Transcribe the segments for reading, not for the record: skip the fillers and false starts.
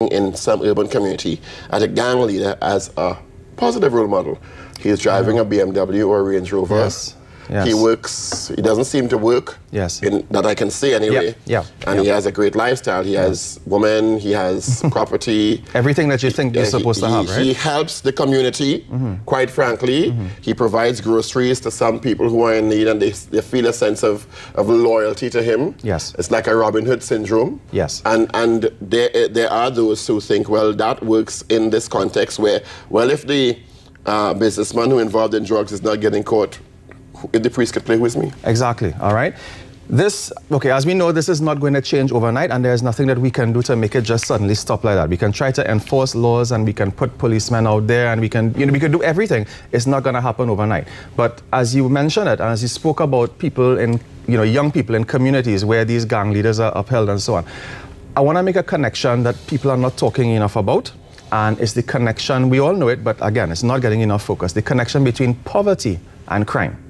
in some urban community as a gang leader as a positive role model. He is driving a BMW or a Range Rover. Yes. Yes. He works, he doesn't seem to work, yes, that I can see anyway. And he has a great lifestyle. He has women, he has property. Everything that you think you're supposed to have, right? He helps the community, quite frankly. He provides groceries to some people who are in need, and they feel a sense of loyalty to him. Yes. It's like a Robin Hood syndrome. Yes. And there are those who think, well, that works in this context where, well, if the businessman who involved in drugs is not getting caught, if the priest could play with me. Exactly, all right? This, okay, as we know, this is not going to change overnight, and there's nothing that we can do to make it just suddenly stop like that. We can try to enforce laws, and we can put policemen out there, and we can, we can do everything. It's not going to happen overnight. But as you mentioned it, and as you spoke about people in, young people in communities where these gang leaders are upheld and so on, I want to make a connection that people are not talking enough about, and it's the connection, we all know it, but again, it's not getting enough focus, the connection between poverty and crime.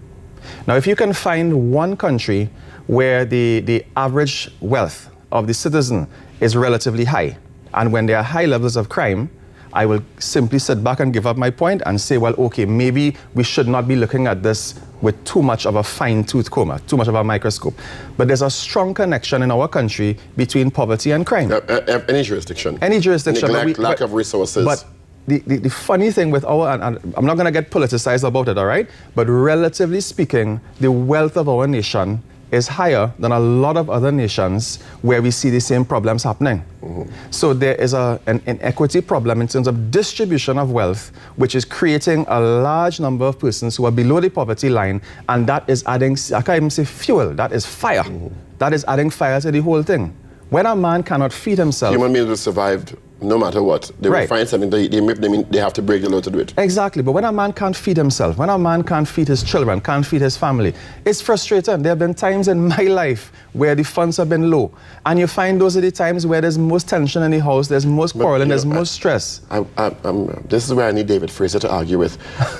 Now, if you can find one country where the average wealth of the citizen is relatively high, and when there are high levels of crime, I will simply sit back and give up my point and say, well, okay, maybe we should not be looking at this with too much of a fine-tooth comb, too much of a microscope. But there's a strong connection in our country between poverty and crime. Any jurisdiction. Any jurisdiction. Neglect, lack of resources. But the funny thing with and I'm not going to get politicized about it, all right? But relatively speaking, the wealth of our nation is higher than a lot of other nations where we see the same problems happening. So there is an inequity problem in terms of distribution of wealth, which is creating a large number of persons who are below the poverty line, and that is adding, I can't even say fuel, that is fire. That is adding fire to the whole thing. When a man cannot feed himself... Human beings will survive no matter what. They will find something, they have to break the law to do it. Exactly, but when a man can't feed himself, when a man can't feed his children, can't feed his family, it's frustrating. There have been times in my life where the funds have been low, and you find those are the times where there's most tension in the house, there's most quarreling, there's most stress. This is where I need David Fraser to argue with.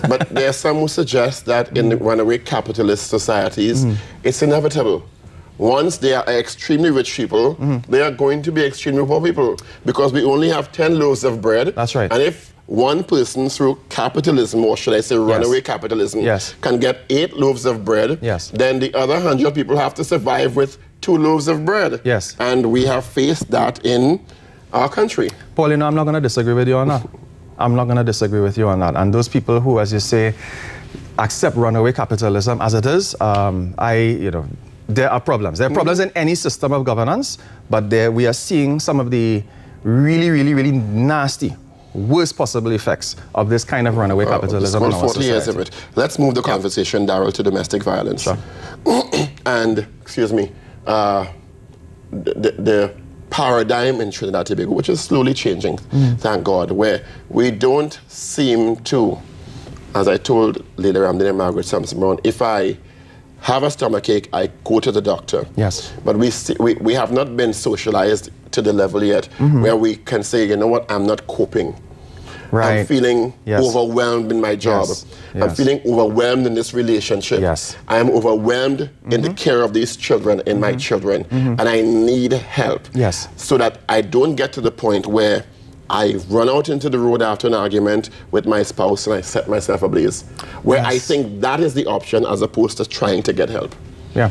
But there are some who suggest that in the runaway capitalist societies, it's inevitable. Once they are extremely rich people, they are going to be extremely poor people because we only have 10 loaves of bread. That's right. And if one person through capitalism, or should I say runaway capitalism, can get 8 loaves of bread, then the other 100 people have to survive with 2 loaves of bread. Yes. And we have faced that in our country. Paul, I'm not going to disagree with you on that. I'm not going to disagree with you on that. And those people who, as you say, accept runaway capitalism as it is, there are problems. There are problems in any system of governance, but we are seeing some of the really, really, really nasty, worst possible effects of this kind of runaway capitalism in our 40 years of it. Let's move the conversation, Darrell, to domestic violence. Sure. And, excuse me, the paradigm in Trinidad and Tobago, which is slowly changing, thank God, where we don't seem to, as I told Lady Ramdin and Margaret Sampson Brown, if I have a stomachache, I go to the doctor. Yes. But we have not been socialized to the level yet where we can say, you know what, I'm not coping. Right. I'm feeling overwhelmed in my job. I'm feeling overwhelmed in this relationship. I am overwhelmed in the care of these children, in my children, and I need help. So that I don't get to the point where I run out into the road after an argument with my spouse and I set myself ablaze. Where I think that is the option as opposed to trying to get help. Yeah.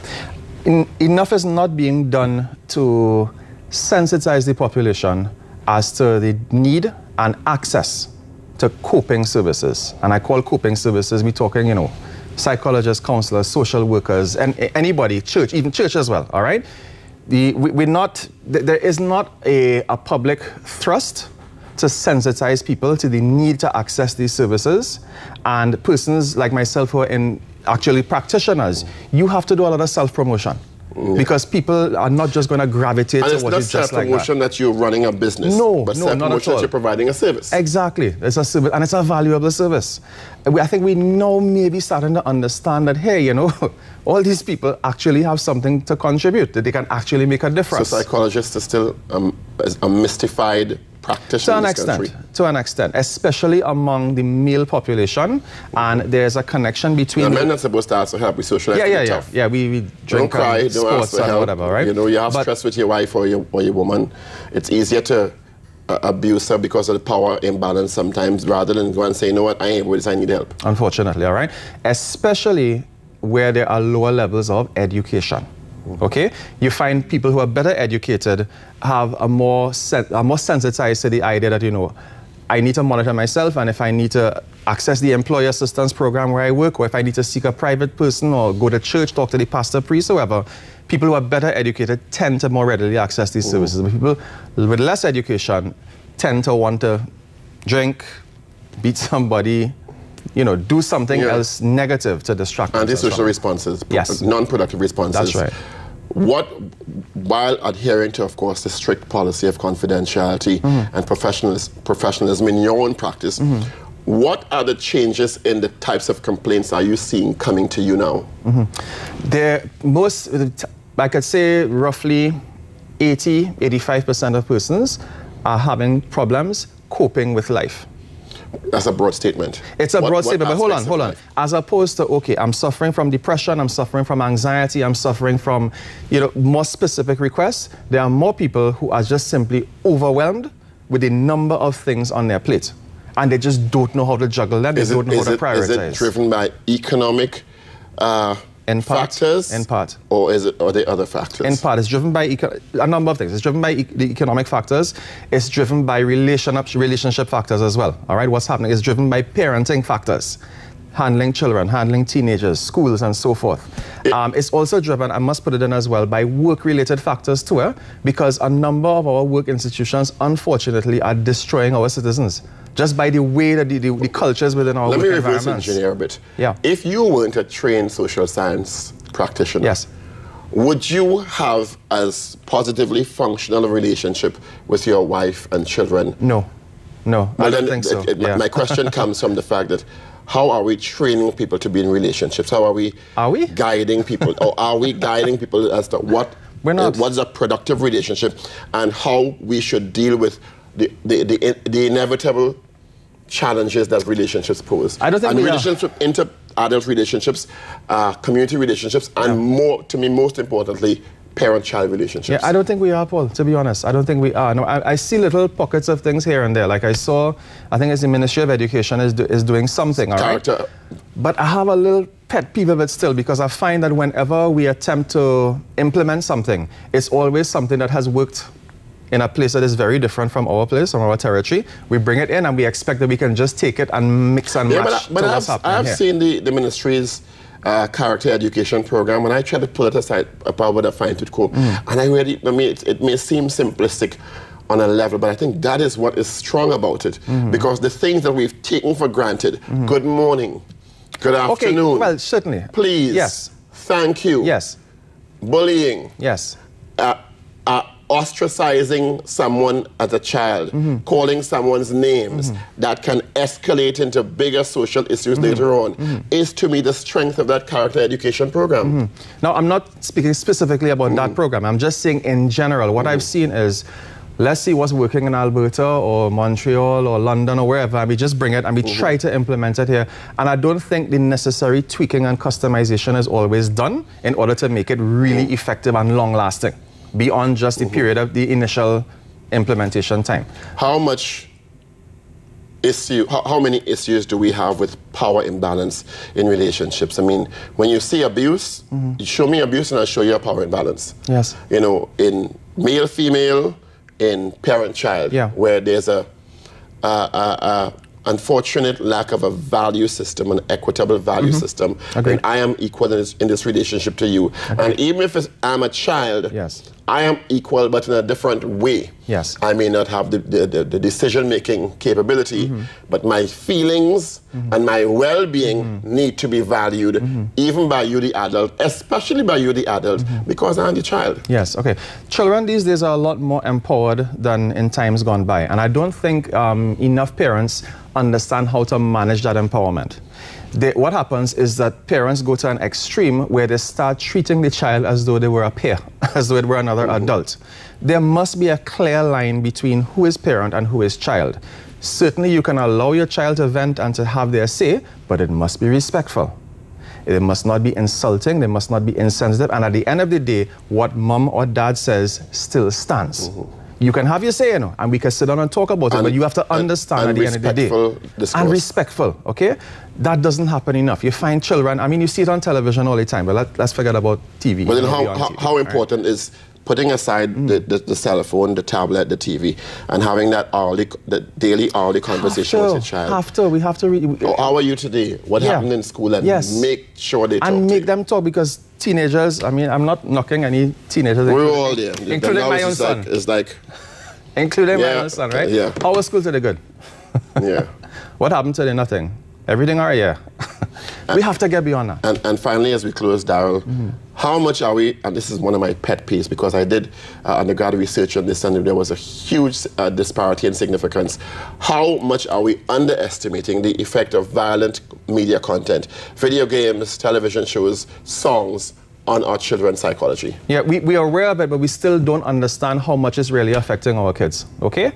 Enough is not being done to sensitize the population as to the need and access to coping services. And I call coping services, we're talking, psychologists, counselors, social workers, and anybody, church, even church as well, all right? There is not a public thrust to sensitize people to the need to access these services. And persons like myself who are actually practitioners, you have to do a lot of self-promotion. Because people are not just going to gravitate to what is just like that. It's not self-promotion that you're running a business. But self-promotion that you're providing a service. Exactly. It's a service, and it's a valuable service. I think we now maybe starting to understand that, hey, all these people actually have something to contribute, that they can actually make a difference. So psychologists are still a mystified practitioner in this country. To an extent, especially among the male population, and there's a connection between... men are supposed to also help with social life. Yeah, we drink, don't cry, don't sports ask for and help. whatever, right? You have stress with your wife or your woman. It's easier to abuser because of the power imbalance sometimes, rather than go and say, you know what, I ain't with this, I need help. Unfortunately, all right? Especially where there are lower levels of education. Okay, you find people who are better educated have are more sensitized to the idea that, you know, I need to monitor myself, and if I need to access the employee assistance program where I work, or if I need to seek a private person or go to church, talk to the pastor, priest, whoever, people who are better educated tend to more readily access these services. But people with less education tend to want to drink, beat somebody, you know, do something else negative to distract themselves. Antisocial responses, non-productive responses. That's right. While adhering to, of course, the strict policy of confidentiality and professionalism in your own practice, what are the changes in the types of complaints are you seeing coming to you now? I could say roughly 80–85% of persons are having problems coping with life. That's a broad statement. It's a broad statement, but hold on. As opposed to, okay, I'm suffering from depression, I'm suffering from anxiety, I'm suffering from, you know, more specific requests. There are more people who are just simply overwhelmed with the number of things on their plate. And they just don't know how to juggle them, they don't know how to prioritize. Is it driven by economic factors? In part. Or are there other factors? In part. It's driven by a number of things. It's driven by the economic factors. It's driven by relationship factors as well. All right, what's happening is driven by parenting factors. Handling children, handling teenagers, schools, and so forth. It's also driven, I must put it in as well, by work-related factors too, because a number of our work institutions, unfortunately, are destroying our citizens. Just by the way that the cultures within our work environments. Let me reverse engineer a bit. Yeah. If you weren't a trained social science practitioner, would you have as positively functional a relationship with your wife and children? No, I don't think so. My question comes from the fact that how are we training people to be in relationships? How are we guiding people? Or are we guiding people as to what's a productive relationship and how we should deal with the inevitable challenges that relationships pose? I don't think inter-adult relationships, community relationships, and most importantly, parent-child relationships. Yeah, I don't think we are, Paul, to be honest. I don't think we are. No, I see little pockets of things here and there. Like I think it's the Ministry of Education is doing something, all right? But I have a little pet peeve of it still, because I find that whenever we attempt to implement something, it's always something that has worked in a place that is very different from our place, from our territory. We bring it in and we expect that we can just take it and mix and match but I've seen the ministry's character education program, and I try to pull it aside about with a fine-tooth comb. And it may seem simplistic on a level, but I think that is what is strong about it. Because the things that we've taken for granted, good morning, good afternoon. Okay, well, certainly. Please. Yes. Thank you. Yes. Bullying. Yes. Ostracizing someone as a child, calling someone's names, that can escalate into bigger social issues later on, is to me the strength of that character education program. Now, I'm not speaking specifically about that program. I'm just saying in general, what I've seen is, let's see what's working in Alberta or Montreal or London or wherever, and we just bring it and we try to implement it here. And I don't think the necessary tweaking and customization is always done in order to make it really effective and long-lasting, beyond just the period of the initial implementation time. How many issues do we have with power imbalance in relationships? I mean, when you see abuse, you show me abuse and I'll show you a power imbalance. Yes. You know, in male-female, in parent-child, where there's a unfortunate lack of a value system, an equitable value system. And I am equal in this relationship to you. And even if I'm a child, I am equal, but in a different way. Yes. I may not have the decision-making capability, but my feelings and my well-being need to be valued, even by you, the adult, especially by you, the adult, because I'm the child. Yes, okay. Children these days are a lot more empowered than in times gone by, and I don't think enough parents understand how to manage that empowerment. What happens is that parents go to an extreme where they start treating the child as though they were a peer, as though it were another adult. There must be a clear line between who is parent and who is child. Certainly you can allow your child to vent and to have their say, but it must be respectful. It must not be insulting, they must not be insensitive, and at the end of the day, what mom or dad says still stands. You can have your say, you know, and we can sit down and talk about it, but you have to understand at the end of the day. Discourse. And respectful, okay? That doesn't happen enough. You find children, I mean, you see it on television all the time, but let's forget about TV. But then how important is putting aside the cell phone, the tablet, the TV, and having that the daily hourly conversation with your child? We have to read. How are you today? What happened in school? And make sure they talk and make them talk, because teenagers, I mean, I'm not knocking any teenagers. We're all there. Including my own son. It's like... Including my own son, right? Yeah. How was school today? Good. Yeah. What happened today? Nothing. Everything all right? Yeah. We have to get beyond that. And finally, as we close, Daryl, how much are we, and this is one of my pet peeves, because I did undergraduate research on this and there was a huge disparity in significance. How much are we underestimating the effect of violent media content, video games, television shows, songs, on our children's psychology? Yeah, we are aware of it, but we still don't understand how much it's really affecting our kids, okay?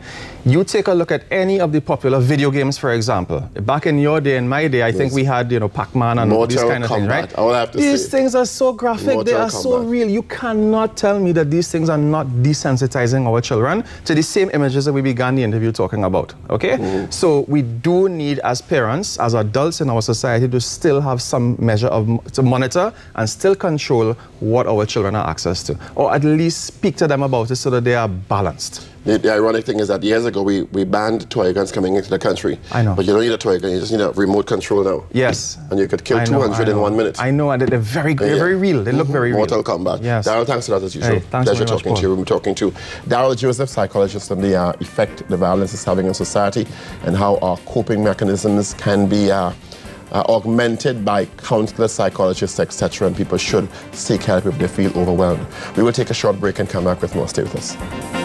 You take a look at any of the popular video games, for example. Back in your day, in my day, I think we had, you know, Pac-Man and all these kind of things, right? I would have to these things are so graphic, they are so real. You cannot tell me that these things are not desensitizing our children to the same images that we began the interview talking about, okay? So we do need, as parents, as adults in our society, to still have some measure to monitor and still control what our children are access to, or at least speak to them about it so that they are balanced. The ironic thing is that years ago we banned toy guns coming into the country. I know. But you don't need a toy gun, you just need a remote control now. Yes. And you could kill 200 in 1 minute. I know, and they're very real. They look very real. Mortal Kombat. Yes. Daryl, thanks a lot as usual. Hey, pleasure talking to you. We're talking to Daryl Joseph, psychologist, on the effect the violence is having on society and how our coping mechanisms can be augmented by countless psychologists, etc., and people should seek help if they feel overwhelmed. We will take a short break and come back with more. Stay with us.